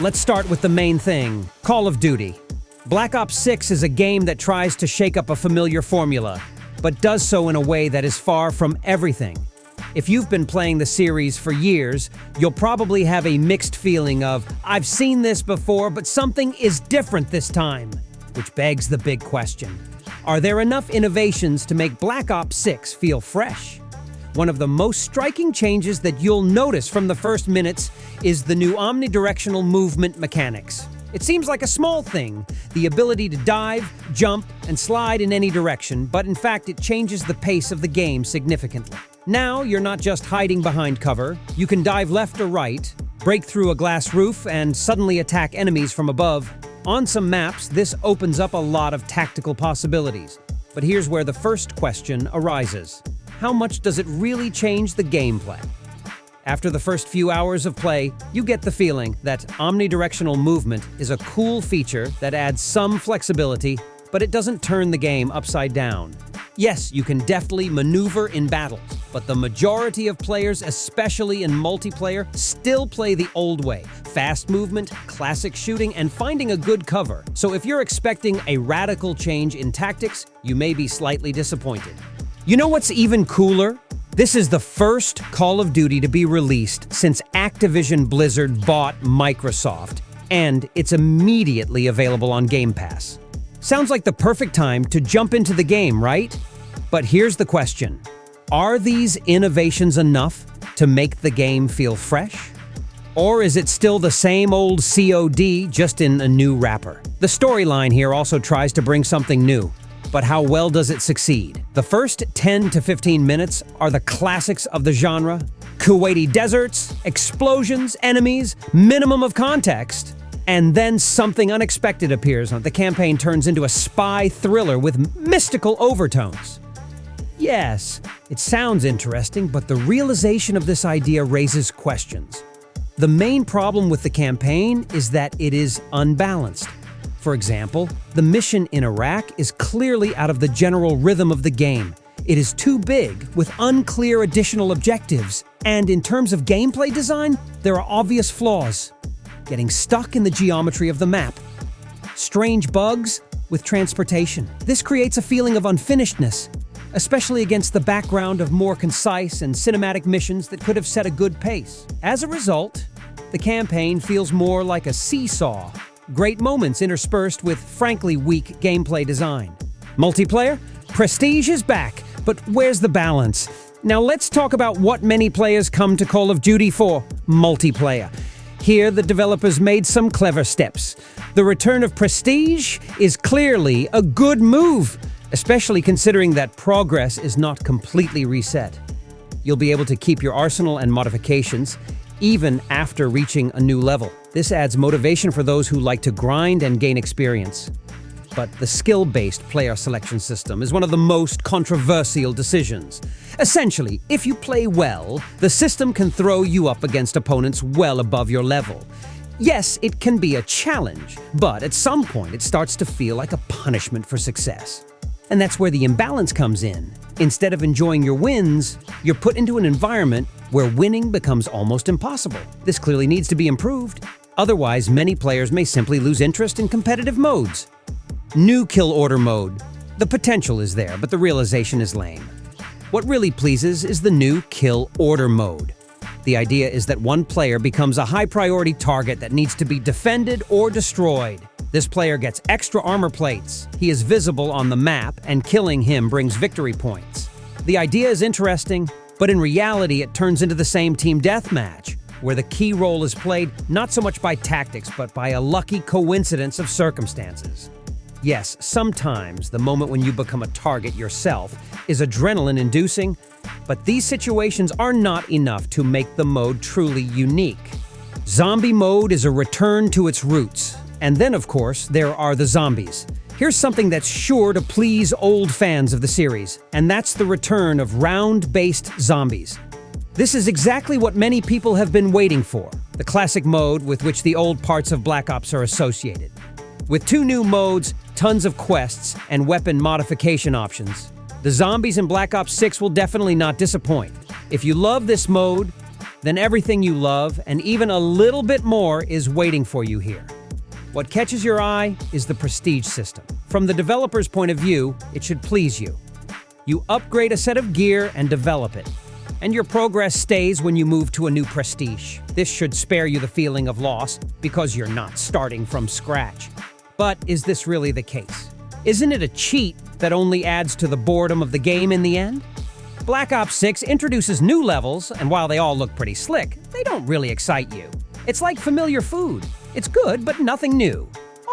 let's start with the main thing, Call of Duty. Black Ops 6 is a game that tries to shake up a familiar formula, but does so in a way that is far from everything. If you've been playing the series for years, you'll probably have a mixed feeling of, I've seen this before, but something is different this time. Which begs the big question. Are there enough innovations to make Black Ops 6 feel fresh? One of the most striking changes that you'll notice from the first minutes is the new omnidirectional movement mechanics. It seems like a small thing, the ability to dive, jump, and slide in any direction, but in fact it changes the pace of the game significantly. Now you're not just hiding behind cover, you can dive left or right, break through a glass roof, and suddenly attack enemies from above. On some maps, this opens up a lot of tactical possibilities. But here's where the first question arises. How much does it really change the gameplay? After the first few hours of play, you get the feeling that omnidirectional movement is a cool feature that adds some flexibility, but it doesn't turn the game upside down. Yes, you can deftly maneuver in battles, but the majority of players, especially in multiplayer, still play the old way. Fast movement, classic shooting, and finding a good cover. So if you're expecting a radical change in tactics, you may be slightly disappointed. You know what's even cooler? This is the first Call of Duty to be released since Activision Blizzard bought Microsoft, and it's immediately available on Game Pass. Sounds like the perfect time to jump into the game, right? But here's the question. Are these innovations enough to make the game feel fresh? Or is it still the same old COD, just in a new wrapper? The storyline here also tries to bring something new. But how well does it succeed? The first 10 to 15 minutes are the classics of the genre. Kuwaiti deserts, explosions, enemies, minimum of context. And then something unexpected appears. The campaign turns into a spy thriller with mystical overtones. Yes, it sounds interesting, but the realization of this idea raises questions. The main problem with the campaign is that it is unbalanced. For example, the mission in Iraq is clearly out of the general rhythm of the game. It is too big, with unclear additional objectives. And in terms of gameplay design, there are obvious flaws. Getting stuck in the geometry of the map. Strange bugs with transportation. This creates a feeling of unfinishedness, especially against the background of more concise and cinematic missions that could have set a good pace. As a result, the campaign feels more like a seesaw. Great moments interspersed with frankly weak gameplay design. Multiplayer? Prestige is back, but where's the balance? Now let's talk about what many players come to Call of Duty for: multiplayer. Here, the developers made some clever steps. The return of Prestige is clearly a good move, especially considering that progress is not completely reset. You'll be able to keep your arsenal and modifications, even after reaching a new level. This adds motivation for those who like to grind and gain experience. But the skill-based player selection system is one of the most controversial decisions. Essentially, if you play well, the system can throw you up against opponents well above your level. Yes, it can be a challenge, but at some point it starts to feel like a punishment for success. And that's where the imbalance comes in. Instead of enjoying your wins, you're put into an environment where winning becomes almost impossible. This clearly needs to be improved. Otherwise, many players may simply lose interest in competitive modes. New kill order mode. The potential is there, but the realization is lame. What really pleases is the new kill order mode. The idea is that one player becomes a high-priority target that needs to be defended or destroyed. This player gets extra armor plates. He is visible on the map, and killing him brings victory points. The idea is interesting, but in reality it turns into the same team deathmatch, where the key role is played not so much by tactics, but by a lucky coincidence of circumstances. Yes, sometimes the moment when you become a target yourself is adrenaline-inducing, but these situations are not enough to make the mode truly unique. Zombie mode is a return to its roots. And then, of course, there are the zombies. Here's something that's sure to please old fans of the series, and that's the return of round-based zombies. This is exactly what many people have been waiting for, the classic mode with which the old parts of Black Ops are associated. With 2 new modes, tons of quests, and weapon modification options, the zombies in Black Ops 6 will definitely not disappoint. If you love this mode, then everything you love and even a little bit more is waiting for you here. What catches your eye is the prestige system. From the developer's point of view, it should please you. You upgrade a set of gear and develop it, and your progress stays when you move to a new prestige. This should spare you the feeling of loss because you're not starting from scratch. But is this really the case? Isn't it a cheat that only adds to the boredom of the game in the end? Black Ops 6 introduces new levels, and while they all look pretty slick, they don't really excite you. It's like familiar food. It's good, but nothing new.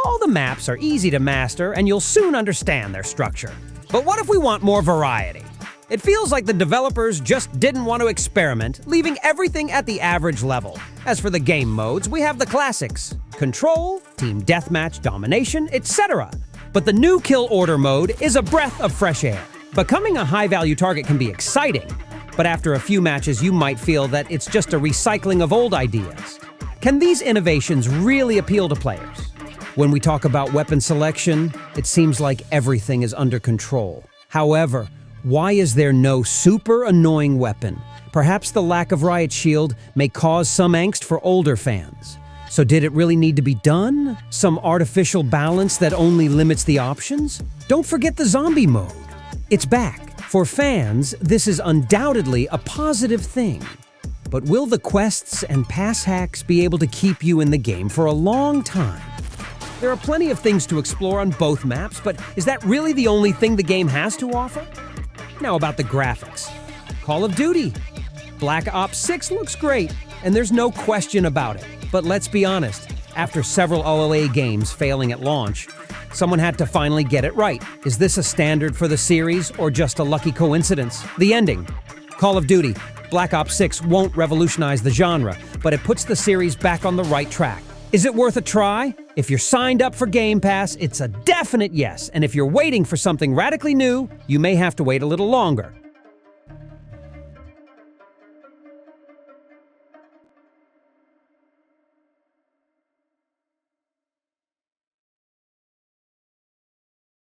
All the maps are easy to master, and you'll soon understand their structure. But what if we want more variety? It feels like the developers just didn't want to experiment, leaving everything at the average level. As for the game modes, we have the classics: Control, Team Deathmatch, Domination, etc. But the new Kill Order mode is a breath of fresh air. Becoming a high-value target can be exciting, but after a few matches you might feel that it's just a recycling of old ideas. Can these innovations really appeal to players? When we talk about weapon selection, it seems like everything is under control. However, why is there no super annoying weapon? Perhaps the lack of riot shield may cause some angst for older fans. So did it really need to be done? Some artificial balance that only limits the options? Don't forget the zombie mode. It's back. For fans, this is undoubtedly a positive thing. But will the quests and pass hacks be able to keep you in the game for a long time? There are plenty of things to explore on both maps, but is that really the only thing the game has to offer? Now about the graphics. Call of Duty. Black Ops 6 looks great, and there's no question about it. But let's be honest, after several OLA games failing at launch, someone had to finally get it right. Is this a standard for the series or just a lucky coincidence? The ending. Call of Duty. Black Ops 6 won't revolutionize the genre, but it puts the series back on the right track. Is it worth a try? If you're signed up for Game Pass, it's a definite yes, and if you're waiting for something radically new, you may have to wait a little longer.